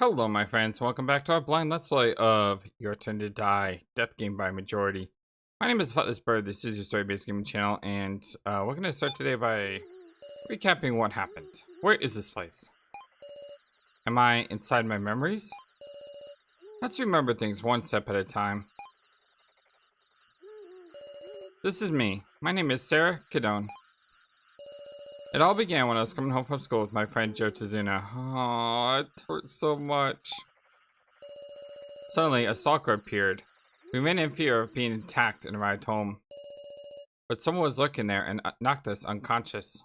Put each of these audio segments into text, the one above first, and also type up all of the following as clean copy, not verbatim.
Hello, my friends. Welcome back to our blind Let's Play of Your Turn to Die, Death Game by Majority. My name is FlightlessBird. This is your story-based gaming channel, and we're going to start today by recapping what happened. Where is this place? Am I inside my memories? Let's remember things one step at a time. This is me. My name is Sarah Cadone. It all began when I was coming home from school with my friend Joe Tazuna. Oh, it hurt so much. Suddenly, a stalker appeared. We ran in fear of being attacked and arrived home. But someone was lurking there and knocked us unconscious.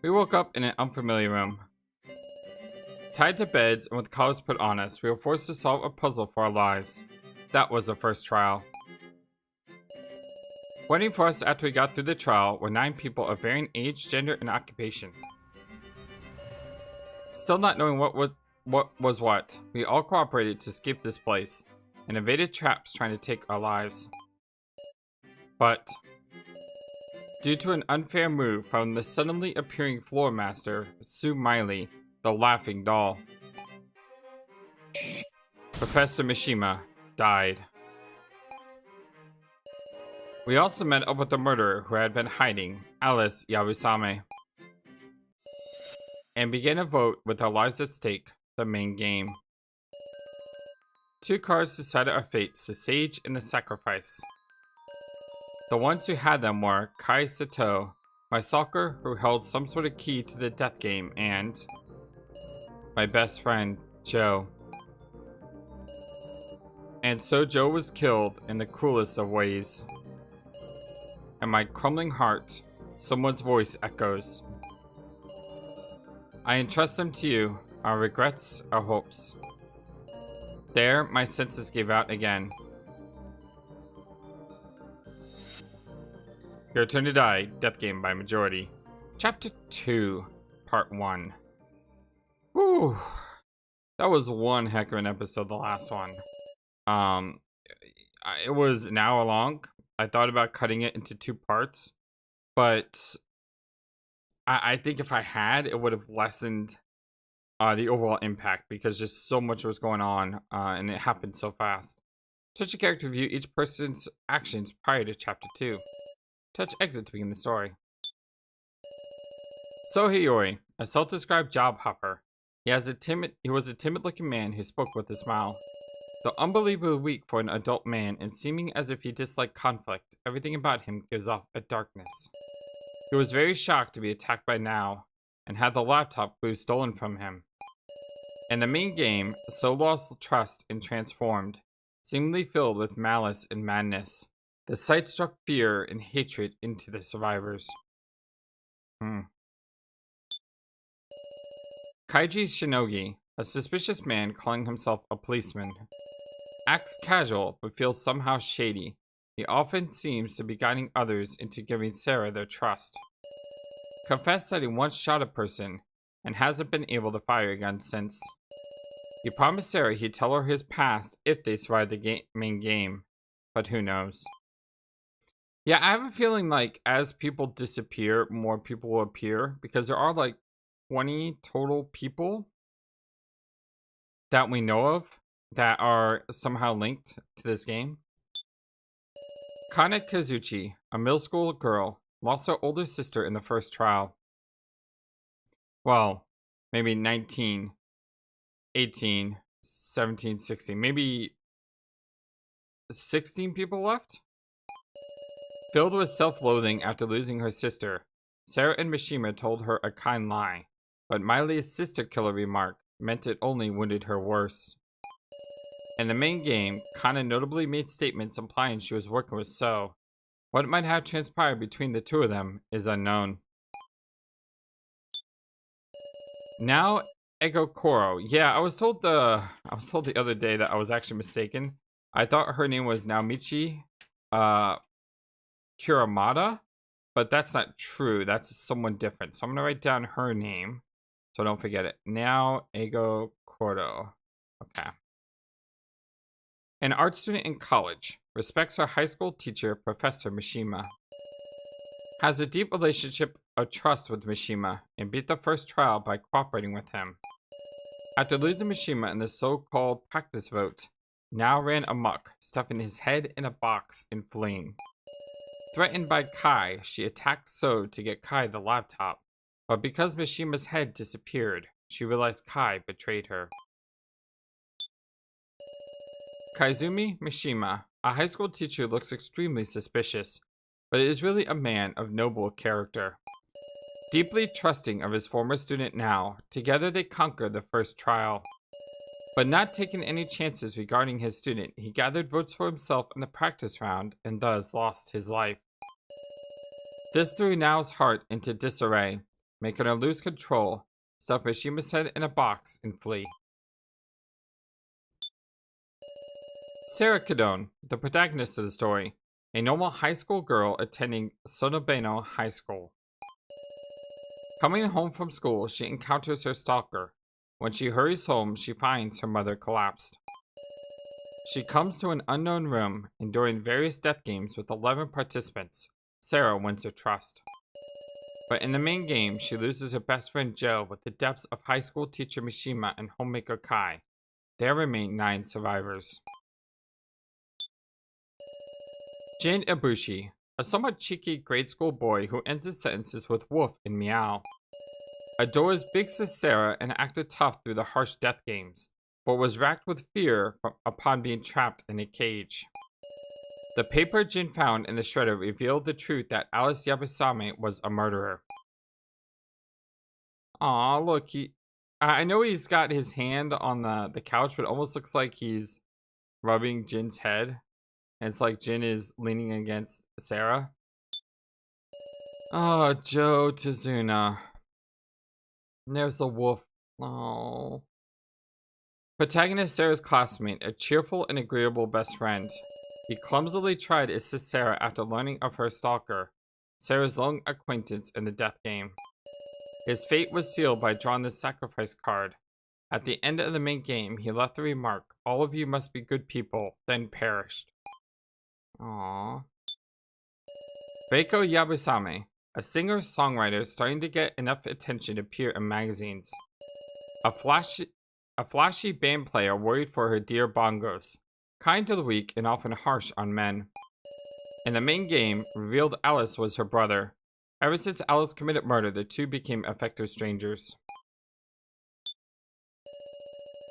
We woke up in an unfamiliar room. Tied to beds and with collars put on us, we were forced to solve a puzzle for our lives. That was the first trial. Waiting for us after we got through the trial were 9 people of varying age, gender, and occupation. Still not knowing what was what, we all cooperated to escape this place and evaded traps trying to take our lives. But due to an unfair move from the suddenly appearing floor master, Sue Miley, the laughing doll, Professor Mishima died. We also met up with the murderer who had been hiding, Alice Yabusame, and began a vote with our lives at stake, the main game. 2 cards decided our fates, the Sage and the Sacrifice. The ones who had them were Kai Sato, my stalker who held some sort of key to the death game, and my best friend, Joe. And so Joe was killed in the cruelest of ways. In my crumbling heart, someone's voice echoes. I entrust them to you, our regrets, our hopes. There, my senses gave out again. Your Turn to Die, Death Game by Majority. Chapter 2, Part 1. Whew. That was one heck of an episode, the last one. It was an hour long. I thought about cutting it into 2 parts, but I think if I had, it would have lessened the overall impact because just so much was going on and it happened so fast. Touch a character view each person's actions prior to Chapter 2. Touch exit to begin the story. So Hiyori, a self-described job hopper. He was a timid-looking man who spoke with a smile. Though unbelievably weak for an adult man and seeming as if he disliked conflict, everything about him gives off a darkness. He was very shocked to be attacked by Now, and had the laptop Blue stolen from him. In the main game, So lost trust and transformed, seemingly filled with malice and madness. The sight struck fear and hatred into the survivors. Kaiji Shinogi, a suspicious man calling himself a policeman. Acts casual, but feels somehow shady. He often seems to be guiding others into giving Sarah their trust. Confessed that he once shot a person, and hasn't been able to fire a gun since. He promised Sarah he'd tell her his past if they survived the main game, but who knows. Yeah, I have a feeling like as people disappear, more people will appear, because there are like 20 total people that we know of that are somehow linked to this game. Kana Kazuchi, a middle school girl, lost her older sister in the first trial. Well, maybe 19, 18, 17, 16, maybe 16 people left? Filled with self-loathing after losing her sister, Sarah and Mishima told her a kind lie, but Miley's sister killer remark meant it only wounded her worse. In the main game, Kana notably made statements implying she was working with So. What might have transpired between the two of them is unknown. Now, Ego Koro. Yeah, I was told the other day that I was actually mistaken. I thought her name was Naomichi Kuramada, but that's not true. That's someone different. So I'm gonna write down her name so I don't forget it. Now Ego Koro. Okay. An art student in college respects her high school teacher, Professor Mishima. Has a deep relationship of trust with Mishima and beat the first trial by cooperating with him. After losing Mishima in the so-called practice vote, now ran amok, stuffing his head in a box and fleeing. Threatened by Kai, she attacked So to get Kai the laptop, but because Mishima's head disappeared, she realized Kai betrayed her. Kaizumi Mishima, a high school teacher, looks extremely suspicious, but is really a man of noble character. Deeply trusting of his former student now, together they conquer the first trial. But not taking any chances regarding his student, he gathered votes for himself in the practice round and thus lost his life. This threw Nao's heart into disarray, making her lose control, stuff Mishima's head in a box, and flee. Sarah Kidone, the protagonist of the story, a normal high school girl attending Sonobeno High School. Coming home from school, she encounters her stalker. When she hurries home, she finds her mother collapsed. She comes to an unknown room, and during various death games with 11 participants, Sarah wins her trust. But in the main game, she loses her best friend Joe with the depths of high school teacher Mishima and homemaker Kai. There remain 9 survivors. Jin Ibushi, a somewhat cheeky grade school boy who ends his sentences with woof and meow. Adores big sis Sarah and acted tough through the harsh death games, but was racked with fear upon being trapped in a cage. The paper Jin found in the shredder revealed the truth that Alice Yabusame was a murderer. Aw, look, I know he's got his hand on the couch, but it almost looks like he's rubbing Jin's head. And it's like Jin is leaning against Sarah. Oh, Joe Tazuna. There's a wolf. Oh. Protagonist Sarah's classmate, a cheerful and agreeable best friend. He clumsily tried to assist Sarah after learning of her stalker, Sarah's long acquaintance in the death game. His fate was sealed by drawing the sacrifice card. At the end of the main game, he left the remark, "All of you must be good people," then perished. Aww. Reiko Yabusame, a singer-songwriter starting to get enough attention to appear in magazines. A flashy band player worried for her dear bongos. Kind to the weak and often harsh on men. In the main game, revealed Alice was her brother. Ever since Alice committed murder, the two became effective strangers.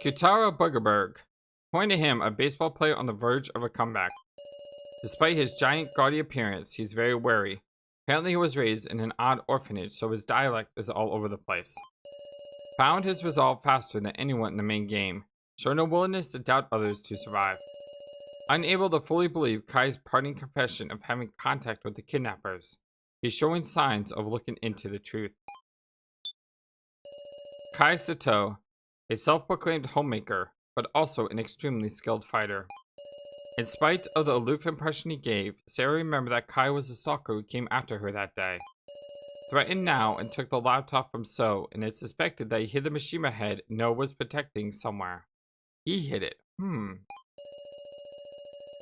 Kutaro Buggerberg. According to him, a baseball player on the verge of a comeback. Despite his giant gaudy appearance, he's very wary. Apparently he was raised in an odd orphanage, so his dialect is all over the place. Found his resolve faster than anyone in the main game, showing a willingness to doubt others to survive. Unable to fully believe Kai's parting confession of having contact with the kidnappers, he's showing signs of looking into the truth. Kai Sato, a self-proclaimed homemaker, but also an extremely skilled fighter. In spite of the aloof impression he gave, Sarah remembered that Kai was the stalker who came after her that day. Threatened now and took the laptop from So, and it's suspected that he hid the Mishima head No was protecting somewhere. He hid it.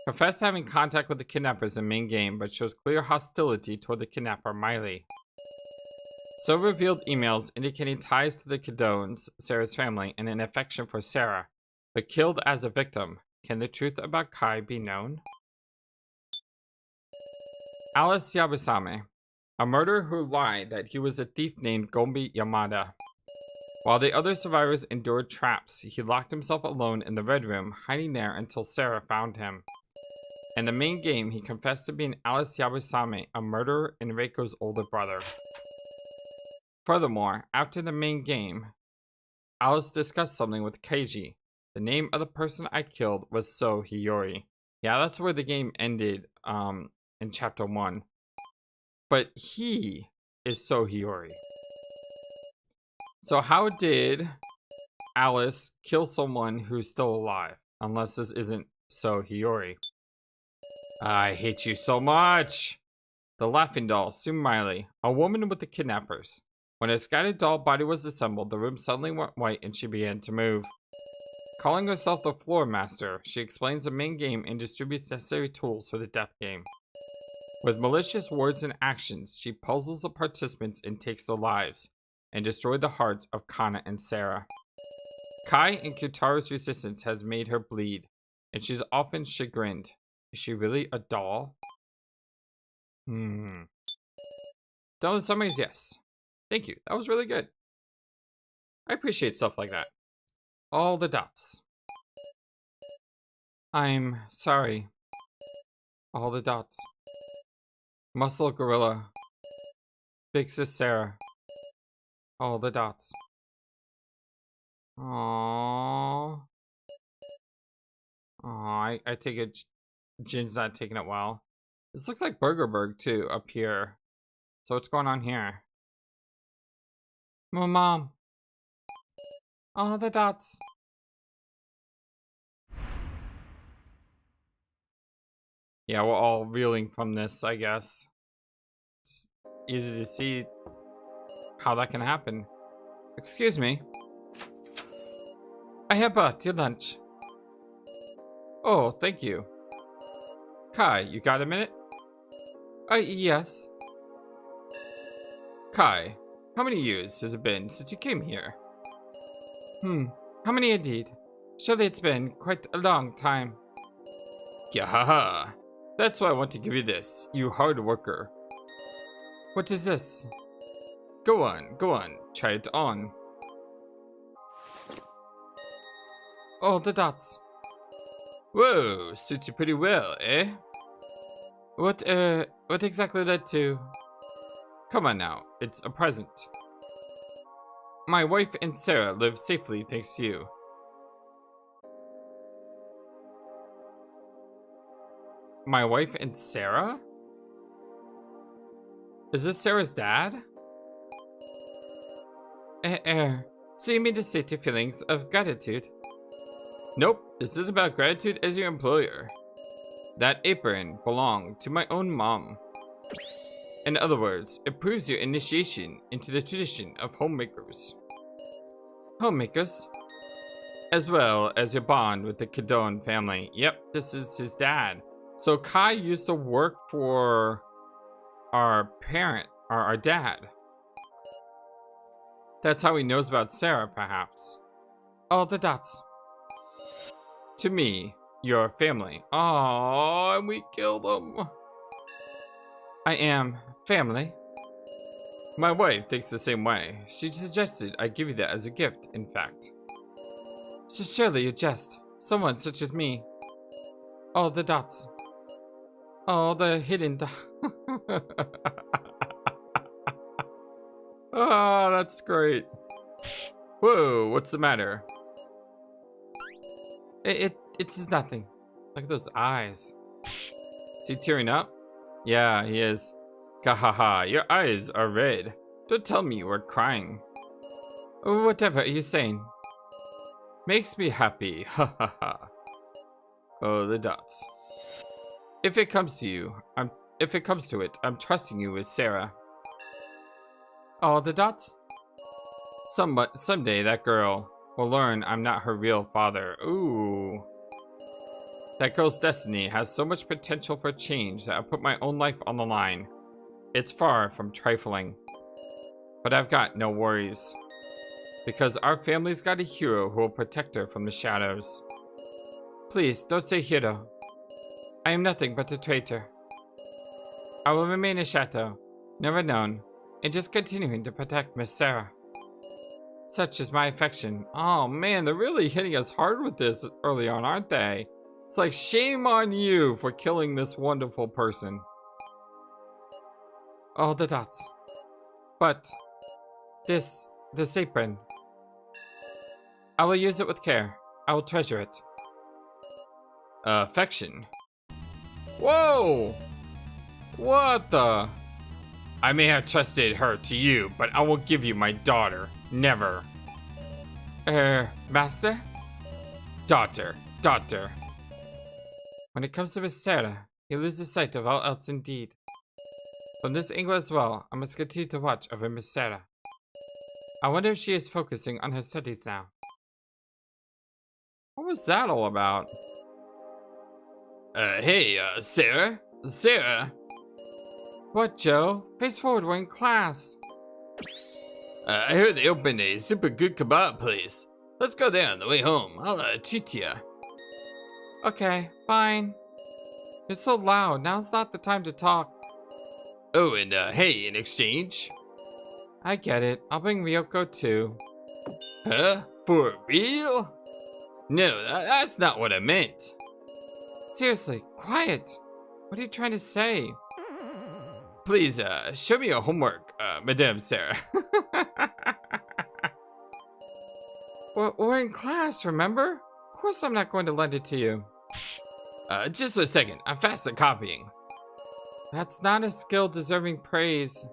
Confessed having contact with the kidnappers in main game, but shows clear hostility toward the kidnapper Miley. So revealed emails indicating ties to the Kidones, Sarah's family, and an affection for Sarah, but killed as a victim. Can the truth about Kai be known? Alice Yabusame, a murderer who lied that he was a thief named Gombi Yamada. While the other survivors endured traps, he locked himself alone in the Red Room, hiding there until Sarah found him. In the main game, he confessed to being Alice Yabusame, a murderer and Reiko's older brother. Furthermore, after the main game, Alice discussed something with Keiji. The name of the person I killed was So Hiyori. Yeah, that's where the game ended in chapter 1. But he is So Hiyori. So how did Alice kill someone who's still alive? Unless this isn't So Hiyori. I hate you so much! The laughing doll, Sue Miley, a woman with the kidnappers. When a scattered doll body was assembled, the room suddenly went white and she began to move. Calling herself the Floor Master, she explains the main game and distributes necessary tools for the death game. With malicious words and actions, she puzzles the participants and takes their lives, and destroyed the hearts of Kana and Sarah. Kai and Kutaro's resistance has made her bleed, and she's often chagrined. Is she really a doll? Though in some ways, yes. Thank you. That was really good. I appreciate stuff like that. All the dots. I'm sorry. All the dots. Muscle Gorilla. Big Sis Sarah. All the dots. Aww. Aww, I take it Jin's not taking it well. This looks like Burgerberg too, up here. So what's going on here? My mom. All the dots. Yeah, we're all reeling from this, I guess. It's easy to see how that can happen. Excuse me. I have brought your lunch. Oh, thank you. Kai, you got a minute? Yes. Kai, how many years has it been since you came here? How many indeed? Surely it's been quite a long time. Yahaha. That's why I want to give you this, you hard worker. What is this? Go on, try it on. Oh, the dots. Whoa, suits you pretty well, eh? What exactly led to? Come on now, it's a present. My wife and Sarah live safely thanks to you. My wife and Sarah? Is this Sarah's dad? So you mean to state your feelings of gratitude? Nope, this is about gratitude as your employer. That apron belonged to my own mom. In other words, it proves your initiation into the tradition of homemakers. Homemakers? As well as your bond with the Kadon family. Yep, this is his dad. So Kai used to work for our parent, or our dad. That's how he knows about Sarah, perhaps. All the dots. To me, your family. Aww, and we killed them. I am family. My wife thinks the same way. She suggested I give you that as a gift, in fact. So surely a jest. Someone such as me. All the dots. All the hidden dots. Oh, that's great. Whoa, what's the matter? It's nothing. Look at those eyes. Is he tearing up? Yeah, he is. Gahaha, your eyes are red. Don't tell me you were crying. Whatever are you saying? Makes me happy. Ha ha ha. Oh, the dots. If it comes to it, I'm trusting you with Sarah. All the dots? Someday that girl will learn I'm not her real father. Ooh. That girl's destiny has so much potential for change that I put my own life on the line. It's far from trifling. But I've got no worries. Because our family's got a hero who will protect her from the shadows. Please, don't say hero. I am nothing but a traitor. I will remain a shadow, never known, and just continuing to protect Miss Sarah. Such is my affection. Oh man, they're really hitting us hard with this early on, aren't they? It's like, shame on you for killing this wonderful person. All the dots. But this apron. I will use it with care. I will treasure it. Affection. Whoa! What the? I may have trusted her to you, but I will give you my daughter. Never. Master? Daughter. When it comes to Miss Sarah, he loses sight of all else indeed. From this angle as well, I must continue to watch over Miss Sarah. I wonder if she is focusing on her studies now. What was that all about? Hey, Sarah? Sarah? What, Joe? Face forward, we're in class. I heard they opened a super good kebab place. Let's go there on the way home. I'll, treat ya. Okay, fine. You're so loud. Now's not the time to talk. Oh, and, hey, in exchange? I get it. I'll bring Ryoko too. Huh? For real? No, that's not what I meant. Seriously, quiet. What are you trying to say? Please, show me your homework, Madame Sarah. We're in class, remember? Of course I'm not going to lend it to you. Just a second. I'm fast at copying. That's not a skill deserving praise.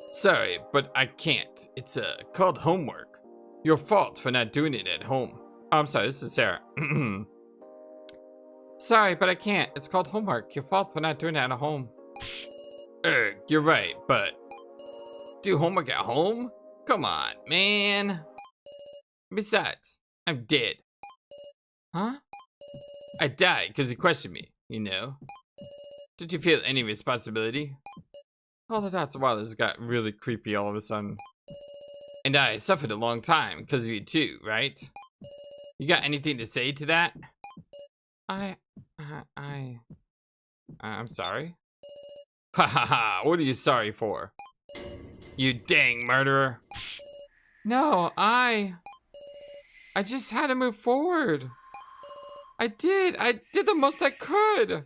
Sorry, but I can't. It's, called homework. Your fault for not doing it at home. Oh, I'm sorry, this is Sarah. Sorry, but I can't. It's called homework. Your fault for not doing it at home. You're right, but... do homework at home? Come on, man. Besides, I'm dead. Huh? I died because you questioned me, you know? Did you feel any responsibility? Hold it out a while. This got really creepy all of a sudden. And I suffered a long time because of you too, right? You got anything to say to that? I'm sorry. Ha ha ha, what are you sorry for? You dang murderer. No, I just had to move forward. I did the most I could.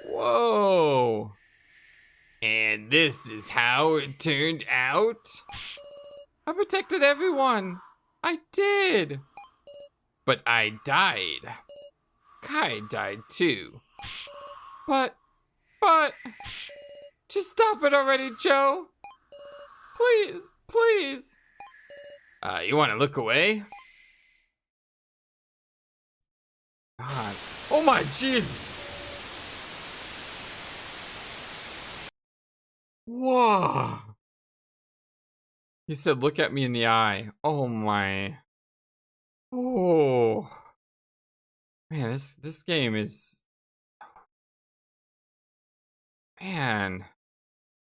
Whoa. And this is how it turned out? I protected everyone. I did. But I died. Kai died too. But, just stop it already, Joe. Please, please. You want to look away? God. Oh my Jesus. Whoa. He said, look at me in the eye. Oh my. Oh. Man, this game is... Man.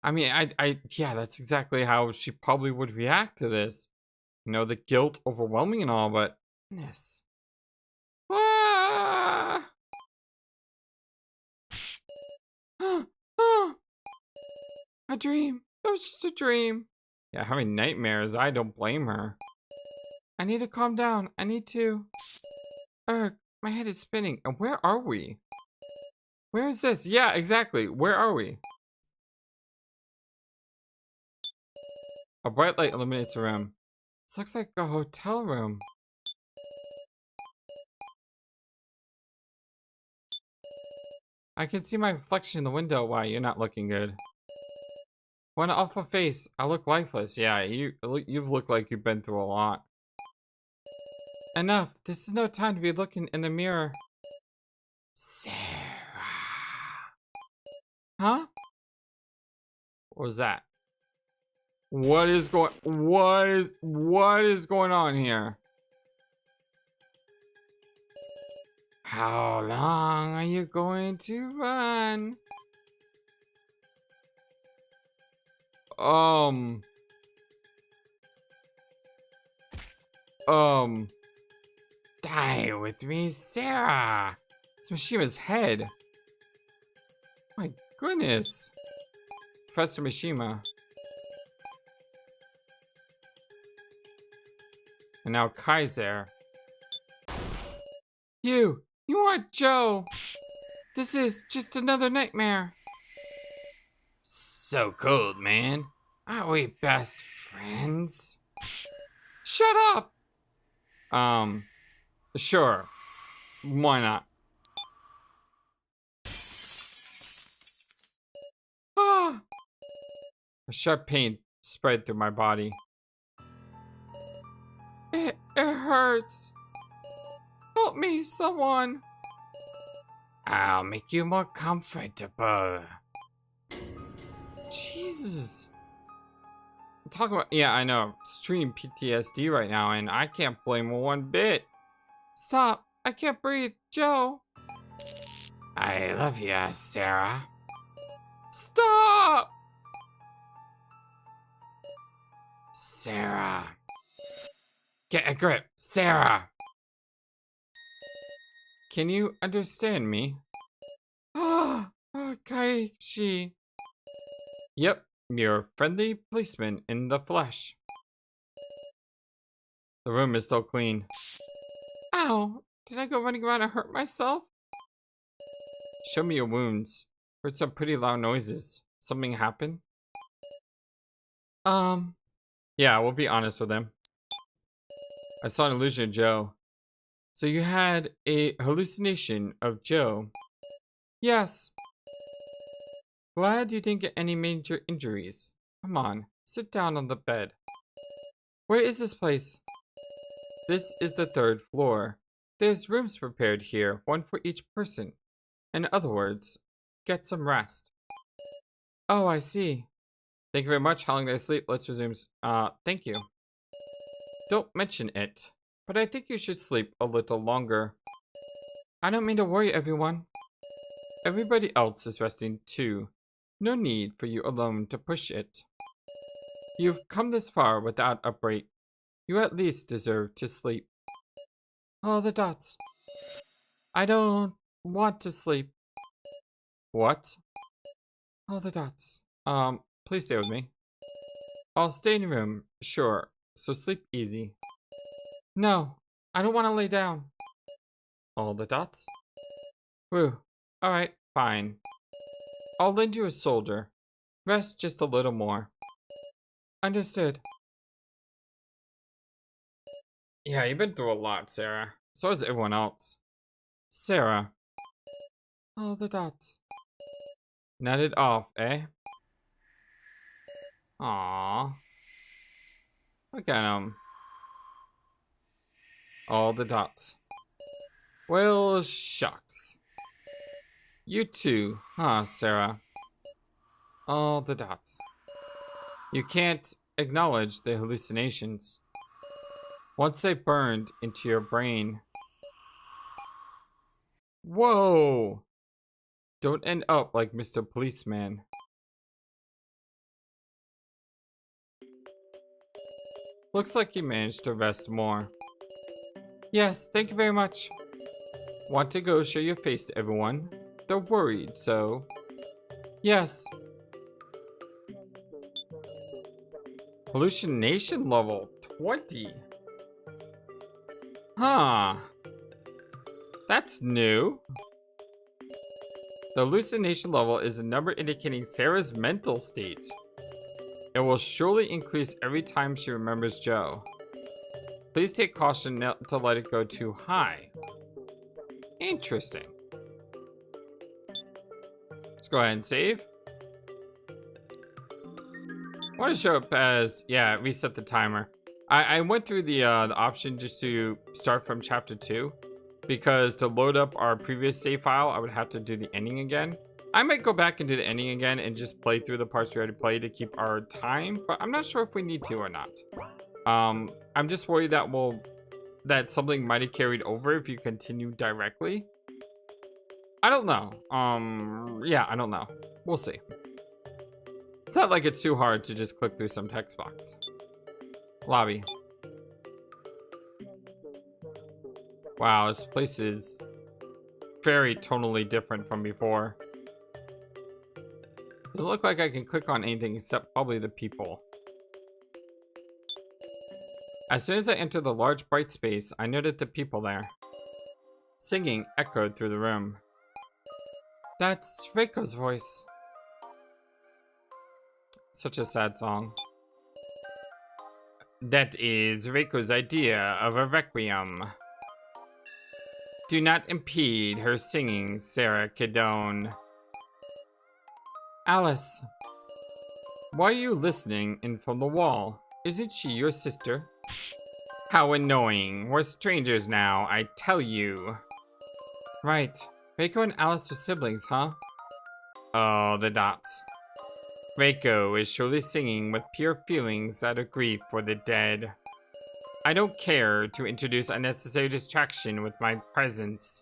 I mean, yeah, that's exactly how she probably would react to this. You know, the guilt overwhelming and all, but... Goodness. Ah! A dream. That was just a dream. Yeah, having nightmares, I don't blame her. I need to calm down. I need to... my head is spinning. And where are we? Where is this? Yeah, exactly. Where are we? A bright light illuminates the room. This looks like a hotel room. I can see my reflection in the window. Why, you're not looking good. What an awful face. I look lifeless. Yeah, you've looked like you've been through a lot. Enough. This is no time to be looking in the mirror. Sarah. Huh? What was that? What is going on here? How long are you going to run? Die with me, Sarah. It's Mishima's head. My goodness. Professor Mishima. And now Kai's there. You want Joe. This is just another nightmare. So cold, man. Aren't we best friends? Shut up! Sure. Why not? Ah! A sharp pain spread through my body. It hurts. Help me, someone. I'll make you more comfortable. Jesus. I'm talking about, yeah, I know, extreme PTSD right now, and I can't blame her one bit. Stop! I can't breathe! Joe! I love you, Sarah. Stop! Sarah. Get a grip, Sarah! Can you understand me? Ah, Kaishi. Yep, your friendly policeman in the flesh. The room is still clean. Ow! Did I go running around and hurt myself? Show me your wounds. Heard some pretty loud noises. Something happened? Yeah, we'll be honest with him. I saw an illusion of Joe. So you had a hallucination of Joe? Yes. Glad you didn't get any major injuries. Come on, sit down on the bed. Where is this place? This is the 3rd floor. There's rooms prepared here, one for each person. In other words, get some rest. Oh, I see. Thank you very much. How long did I sleep? Let's resume. Thank you. Don't mention it, but I think you should sleep a little longer. I don't mean to worry everyone. Everybody else is resting too. No need for you alone to push it. You've come this far without a break. You at least deserve to sleep. Oh, the dots. I don't want to sleep. What? Oh, the dots. Please stay with me. I'll stay in your room, sure, so sleep easy. No, I don't want to lay down. All the dots? Woo. Alright, fine. I'll lend you a shoulder. Rest just a little more. Understood. Yeah, you've been through a lot, Sarah. So has everyone else. Sarah. All the dots. Netted off, eh? Aww. Look at him. All the dots. Well, shucks. You too, huh, Sarah? All the dots. You can't acknowledge the hallucinations. Once they burned into your brain. Whoa! Don't end up like Mr. Policeman. Looks like you managed to rest more. Yes, thank you very much. Want to go show your face to everyone? They're worried, so... Yes. Hallucination level 20. Huh. That's new. The hallucination level is a number indicating Sarah's mental state. It will surely increase every time she remembers Joe. Please take caution not to let it go too high. Interesting. Let's go ahead and save. I want to show up as, yeah, reset the timer. I went through the option just to start from chapter 2. Because to load up our previous save file, I would have to do the ending again. I might go back and do the ending again and just play through the parts we already played to keep our time, but I'm not sure if we need to or not. I'm just worried that something might have carried over if you continue directly. I don't know. Yeah, I don't know. We'll see. It's not like it's too hard to just click through some text box. Lobby. Wow, this place is very tonally different from before. Doesn't look like I can click on anything except probably the people. As soon as I entered the large bright space, I noted the people there. Singing echoed through the room. That's Reiko's voice. Such a sad song. That is Reiko's idea of a requiem. Do not impede her singing, Sarah Cadone. Alice. Why are you listening in from the wall? Isn't she your sister? How annoying. We're strangers now, I tell you. Right. Reiko and Alice are siblings, huh? Oh, the dots. Reiko is surely singing with pure feelings out of grief for the dead. I don't care to introduce unnecessary distraction with my presence.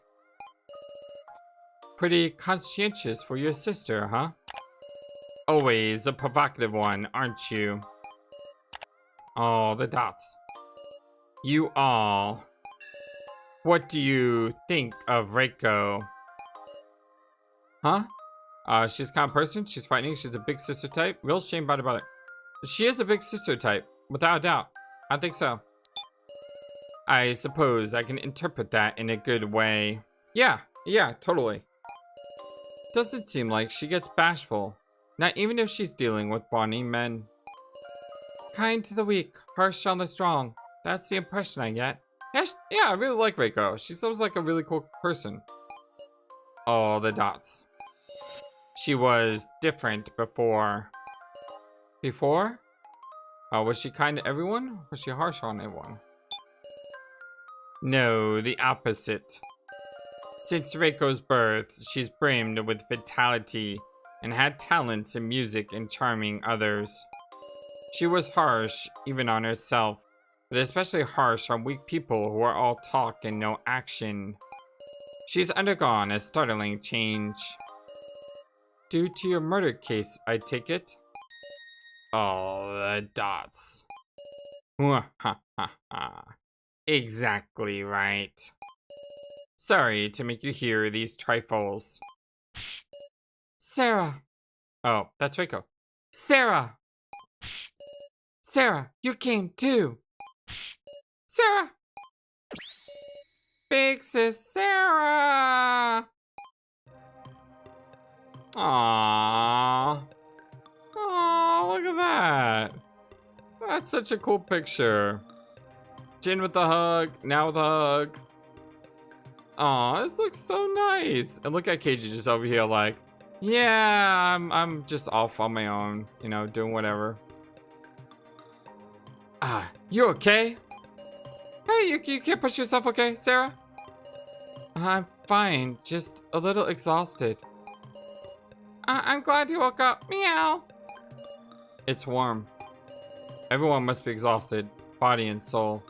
Pretty conscientious for your sister, huh? Always a provocative one, aren't you? Oh, the dots. You all. What do you think of Reiko? Huh? She's the kind of person. She's frightening. She's a big sister type. Real shame about it. She is a big sister type, without a doubt. I think so. I suppose I can interpret that in a good way. Yeah, totally. Doesn't seem like she gets bashful. Not even if she's dealing with brawny men. Kind to the weak, harsh on the strong. That's the impression I get. Yeah, I really like Reiko. She seems like a really cool person. Oh, the dots. She was different before. Before? Was she kind to everyone? Was she harsh on everyone? No, the opposite. Since Reiko's birth, she's brimmed with vitality and had talents in music and charming others. She was harsh, even on herself, but especially harsh on weak people who are all talk and no action. She's undergone a startling change. Due to your murder case, I take it? Oh, the dots. Exactly right. Sorry to make you hear these trifles. Sarah. Oh, that's Reiko. Sarah. Sarah, you came too. Sarah. Big sis Sarah. Aww. Oh, look at that. That's such a cool picture. Jin with the hug, now with the hug. Aw, this looks so nice. And look at Keiji just over here like, yeah, I'm just off on my own, you know, doing whatever. You okay? Hey, you can't push yourself, okay, Sarah? I'm fine, just a little exhausted. I'm glad you woke up. Meow. It's warm. Everyone must be exhausted, body and soul.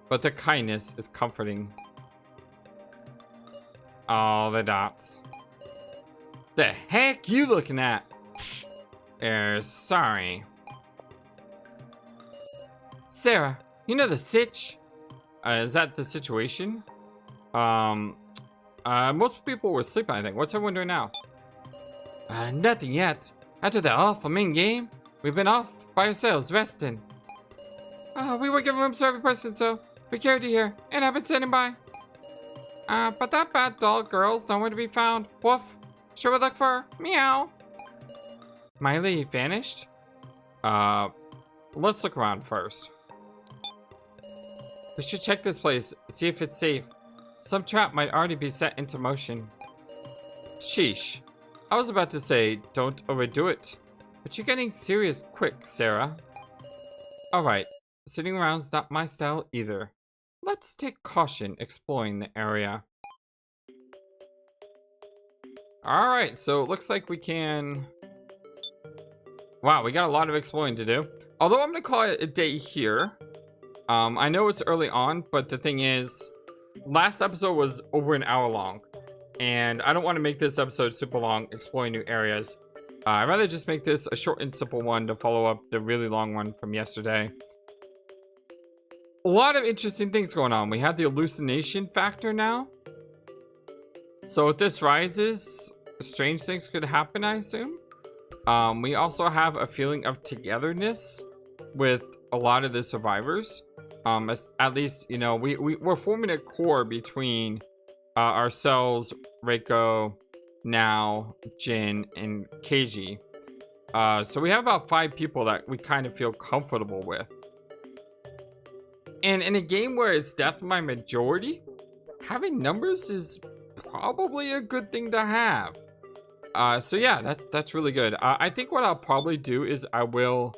But the kindness is comforting. Oh, the dots. The heck you looking at? Sorry. Sarah, you know the sitch? Is that the situation? Most people were sleeping, I think. What's everyone doing now? Nothing yet. After the awful main game, we've been off by ourselves, resting. We were given rooms to every person, so we carried you here, and I've been standing by. But that bad doll girl's nowhere to be found. Woof. Sure would look for her. Meow. Miley vanished? Let's look around first. We should check this place, see if it's safe. Some trap might already be set into motion. Sheesh. I was about to say, don't overdo it. But you're getting serious quick, Sarah. Alright, sitting around's not my style either. Let's take caution exploring the area. Alright, so it looks like we can... Wow, we got a lot of exploring to do. Although I'm going to call it a day here. I know it's early on, but the thing is, last episode was over an hour long. And I don't want to make this episode super long, exploring new areas. I'd rather just make this a short and simple one to follow up the really long one from yesterday. A lot of interesting things going on. We have the hallucination factor now. So if this rises, strange things could happen, I assume. We also have a feeling of togetherness with a lot of the survivors. At least, you know, we're forming a core between ourselves, Reiko, Now, Jin, and Keiji. So we have about 5 people that we kind of feel comfortable with. And in a game where it's death by majority, having numbers is probably a good thing to have. So yeah, that's really good. I think what I'll probably do is I will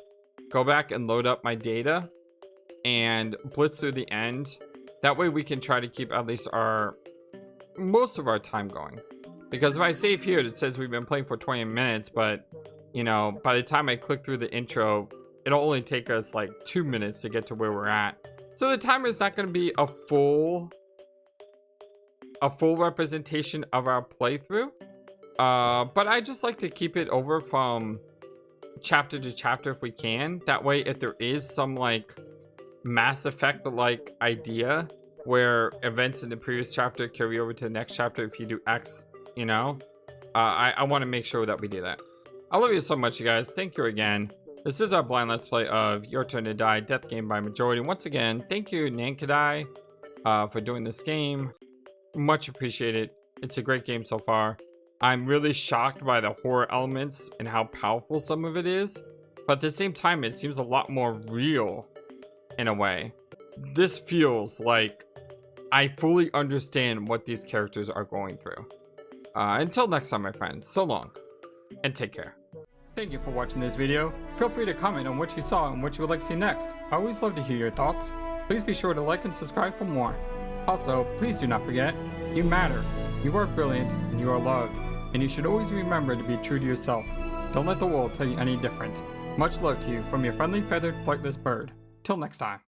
go back and load up my data and blitz through the end. That way we can try to keep at least most of our time going. Because if I save here, it says we've been playing for 20 minutes, but you know, by the time I click through the intro, it'll only take us like 2 minutes to get to where we're at. So the timer is not going to be a full representation of our playthrough. But I just like to keep it over from chapter to chapter if we can. That way, if there is some like Mass Effect like idea where events in the previous chapter carry over to the next chapter if you do X, you know, I want to make sure that we do that. I love you so much, you guys. Thank you again. This is our blind let's play of Your Turn to Die Death Game by Majority. Once again, thank you Nankidai for doing this game. Much appreciated. It's a great game so far. I'm really shocked by the horror elements and how powerful some of it is, but at the same time it seems a lot more real in a way. This feels like I fully understand what these characters are going through. Until next time, my friends, so long and take care. Thank you for watching this video. Feel free to comment on what you saw and what you would like to see next. I always love to hear your thoughts. Please be sure to like and subscribe for more. Also, please do not forget, you matter, you are brilliant, and you are loved. And you should always remember to be true to yourself. Don't let the world tell you any different. Much love to you from your friendly feathered flightless bird. Till next time.